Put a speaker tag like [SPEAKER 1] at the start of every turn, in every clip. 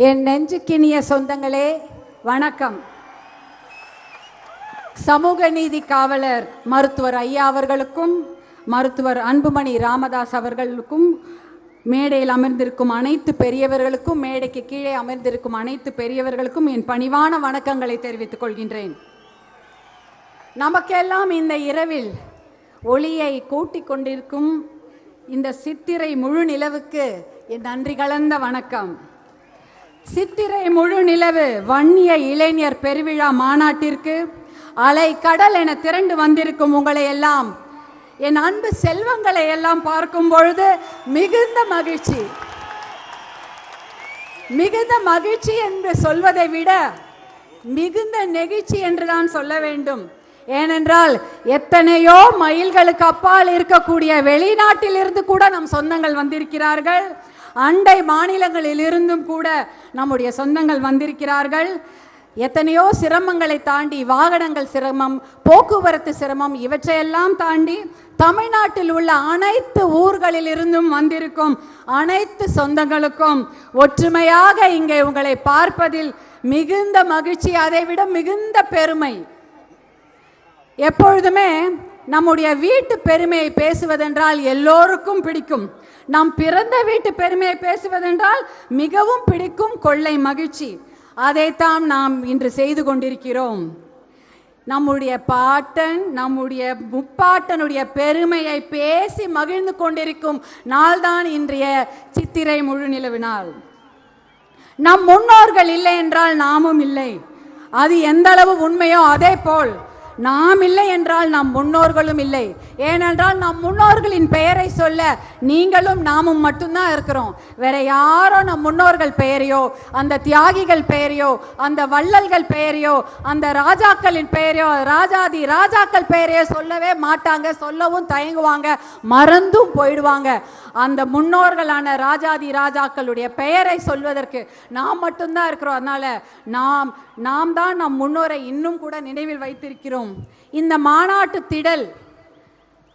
[SPEAKER 1] என் நெஞ்சுக்கினிய சொந்தங்களே வணக்கம். சமூக நீதி காவலர் மருத்துவர் ஐயா அவர்களுக்கும் மருத்துவர் அன்புமணி ராமதாஸ் அவர்களுக்கும் மேடையில் அமர்ந்திருக்கும் அனைத்து பெரியவர்களுக்கும் மேடைக்கு கீழே அமர்ந்திருக்கும் அனைத்து பெரியவர்களுக்கும் என் பணிவான வணக்கங்களை தெரிவித்துக் கொள்கின்றேன். நமக்கெல்லாம் இந்த இரவில் ஒளியை கூட்டிக் கொண்டிருக்கும் இந்த சித்திரை முழு நிலவுக்கு என் நன்றி கலந்த வணக்கம். சித்திரை முழு நிலவு வன்னிய இளைஞர் பெருவிழா மாநாட்டிற்கு அலை கடல் என திரண்டு வந்திருக்கும் உங்களை எல்லாம், என் அன்பு செல்வங்களை எல்லாம் பார்க்கும் பொழுது மிகுந்த மகிழ்ச்சி என்று சொல்வதை விட மிகுந்த நெகிழ்ச்சி என்றுதான் சொல்ல வேண்டும். ஏனென்றால் எத்தனையோ மைல்களுக்கு அப்பால் இருக்கக்கூடிய வெளிநாட்டில் இருந்து கூட நம் சொந்தங்கள் வந்திருக்கிறார்கள். அண்டை மாநிலங்களில் இருந்தும் கூட நம்முடைய சொந்தங்கள் வந்திருக்கிறார்கள். எத்தனையோ சிரமங்களை தாண்டி, வாகனங்கள் சிரமம், போக்குவரத்து சிரமம், இவற்றையெல்லாம் தாண்டி தமிழ்நாட்டில் உள்ள அனைத்து ஊர்களில் இருந்தும் வந்திருக்கும் அனைத்து சொந்தங்களுக்கும் ஒற்றுமையாக இங்கே உங்களை பார்ப்பதில் மிகுந்த மகிழ்ச்சி, அதைவிட மிகுந்த பெருமை. எப்பொழுதுமே நம்முடைய வீட்டு பெருமையை பேசுவதென்றால் எல்லோருக்கும் பிடிக்கும். நம் பிறந்த வீட்டு பெருமையை பேசுவதென்றால் மிகவும் பிடிக்கும், கொள்ளை மகிழ்ச்சி. அதைத்தான் நாம் இன்று செய்து கொண்டிருக்கிறோம். நம்முடைய பாட்டன், நம்முடைய முப்பாட்டனுடைய பெருமையை பேசி மகிழ்ந்து கொண்டிருக்கும் நாள்தான் இன்றைய சித்திரை முழு நிலவு நாள். நம் முன்னோர்கள் இல்லை என்றால் நாமும் இல்லை. அது எந்த அளவு உண்மையோ அதே போல் நாம் இல்லை என்றால் நம் முன்னோர்களும் இல்லை. ஏனென்றால் நம் முன்னோர்களின் பெயரை சொல்ல நீங்களும் நாமும் மட்டும்தான் இருக்கிறோம். வேற யாரோ நம் முன்னோர்கள் பெயரையோ, அந்த தியாகிகள் பெயரையோ, அந்த வள்ளல்கள் பெயரையோ, அந்த ராஜாக்களின் பெயரையோ, ராஜாக்கள் பெயரையோ சொல்லவே மாட்டாங்க. சொல்லவும் தயங்குவாங்க, மறந்தும் போயிடுவாங்க. அந்த முன்னோர்களான ராஜாக்களுடைய பெயரை சொல்வதற்கு நாம் மட்டும்தான் இருக்கிறோம். அதனால நாம் தான் நம் முன்னோரை இன்னும் கூட நினைவில் வைத்திருக்கிறோம். இந்த மாநாட்டு திடல்,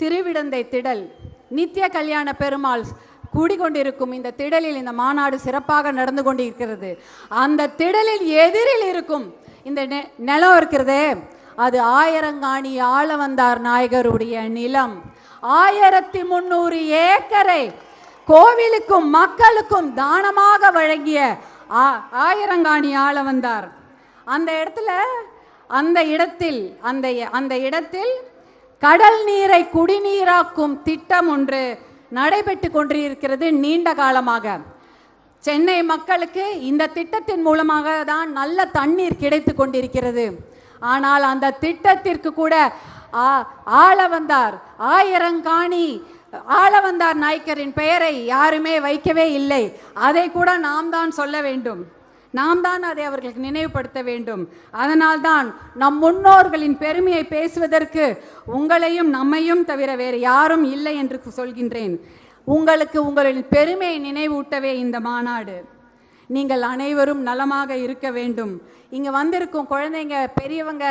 [SPEAKER 1] திருவிடந்தை திடல், நித்திய கல்யாண பெருமாள் கூடிக்கொண்டிருக்கும் இந்த திடலில் இந்த மாநாடு சிறப்பாக நடந்து கொண்டிருக்கிறது. அந்த திடலில் எதிரில் இருக்கும் இந்த நிலம் இருக்கிறதே, அது ஆயிரங்காணி ஆளவந்தார் நாயகருடைய நிலம். 1300 ஏக்கரை கோவிலுக்கும் மக்களுக்கும் தானமாக வழங்கிய ஆயிரங்காணி ஆளவந்தார். அந்த இடத்தில் கடல் நீரை குடிநீராக்கும் திட்டம் ஒன்று நடைபெற்று கொண்டிருக்கிறது நீண்ட காலமாக. சென்னை மக்களுக்கு இந்த திட்டத்தின் மூலமாக தான் நல்ல தண்ணீர் கிடைத்து கொண்டிருக்கிறது. ஆனால் அந்த திட்டத்திற்கு கூட ஆயிரங்காணி ஆளவந்தார் நாயக்கரின் பெயரை யாருமே வைக்கவே இல்லை. அதை கூட நாம் தான் சொல்ல வேண்டும், நாம் தான் அதை அவர்களுக்கு நினைவுபடுத்த வேண்டும். அதனால்தான் நம் முன்னோர்களின் பெருமையை பேசுவதற்கு உங்களையும் நம்மையும் தவிர வேறு யாரும் இல்லை என்று சொல்கின்றேன். உங்களுக்கு உங்களின் பெருமையை நினைவூட்டவே இந்த மாநாடு. நீங்கள் அனைவரும் நலமாக இருக்க வேண்டும். இங்கே வந்திருக்கும் குழந்தைங்க, பெரியவங்க,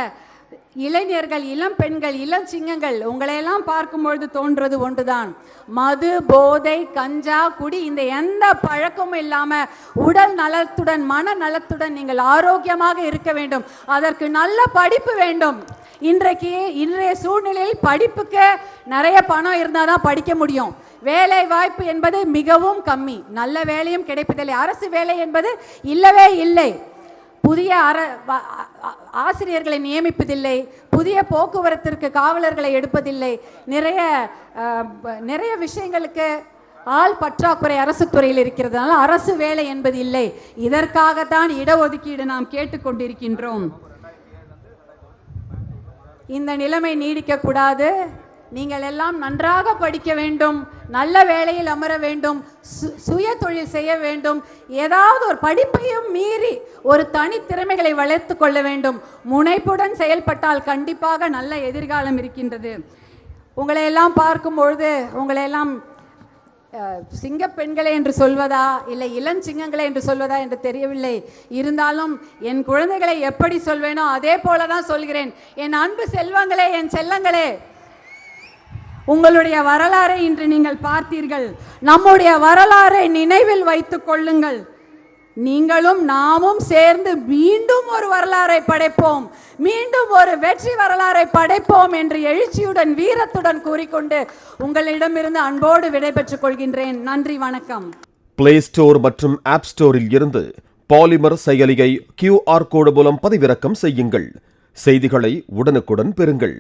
[SPEAKER 1] இளைஞர்கள், இளம் பெண்கள், இளம் சிங்கங்கள், உங்களையெல்லாம் பார்க்கும்பொழுது தோன்றது ஒன்றுதான். மது, போதை, கஞ்சா, குடி, இந்த எந்த பழக்கமும் இல்லாமல் உடல் நலத்துடன் மன நலத்துடன் நீங்கள் ஆரோக்கியமாக இருக்க வேண்டும். அதற்கு நல்ல படிப்பு வேண்டும். இன்றைய சூழ்நிலையில் படிப்புக்கு நிறைய பணம் இருந்தால் தான் படிக்க முடியும். வேலை வாய்ப்பு என்பது மிகவும் கம்மி. நல்ல வேலையும் கிடைப்பதில்லை. அரசு வேலை என்பது இல்லவே இல்லை. புதிய ஆசிரியர்களை நியமிப்பதில்லை. புதிய போக்குவரத்திற்கு காவலர்களை எடுப்பதில்லை. நிறைய விஷயங்களுக்கு ஆள் பற்றாக்குறை அரசு துறையில் இருக்கிறதுனால அரசு வேலை என்பது இல்லை. இதற்காகத்தான் இடஒதுக்கீடு நாம் கேட்டுக்கொண்டிருக்கின்றோம். இந்த நிலைமை நீடிக்கக்கூடாது. நீங்கள் எல்லாம் நன்றாக படிக்க வேண்டும், நல்ல வேலையில் அமர வேண்டும், சுய தொழில் செய்ய வேண்டும். ஏதாவது ஒரு படிப்பையும் மீறி ஒரு தனித்திறமைகளை வளர்த்து கொள்ள வேண்டும். முனைப்புடன் செயல்பட்டால் கண்டிப்பாக நல்ல எதிர்காலம் இருக்கின்றது. உங்களையெல்லாம் பார்க்கும்பொழுது உங்களையெல்லாம் சிங்க பெண்களே என்று சொல்வதா இல்லை இளஞ்சிங்கங்களே என்று சொல்வதா என்று தெரியவில்லை. இருந்தாலும் என் குழந்தைகளை எப்படி சொல்வேனோ அதே போலதான் சொல்கிறேன். என் அன்பு செல்வங்களே, என் செல்லங்களே, உங்களுடைய வரலாறை இன்று நீங்கள் பார்த்தீர்கள். நம்முடைய வரலாறை நினைவில் வைத்துக் கொள்ளுங்கள். நீங்களும் நாமும் சேர்ந்து மீண்டும் ஒரு வரலாறை படைப்போம், மீண்டும் ஒரு வெற்றி வரலாறை படைப்போம் என்று எழுச்சியுடன் வீரத்துடன் கூறிக்கொண்டு உங்களிடமிருந்து அன்போடு விடைபெற்றுக் கொள்கின்றேன். நன்றி, வணக்கம்.
[SPEAKER 2] பிளே ஸ்டோர் மற்றும் ஆப் ஸ்டோரில் இருந்து பாலிமர் செயலியை QR கோடு மூலம் பதிவிறக்கம் செய்யுங்கள். செய்திகளை உடனுக்குடன் பெறுங்கள்.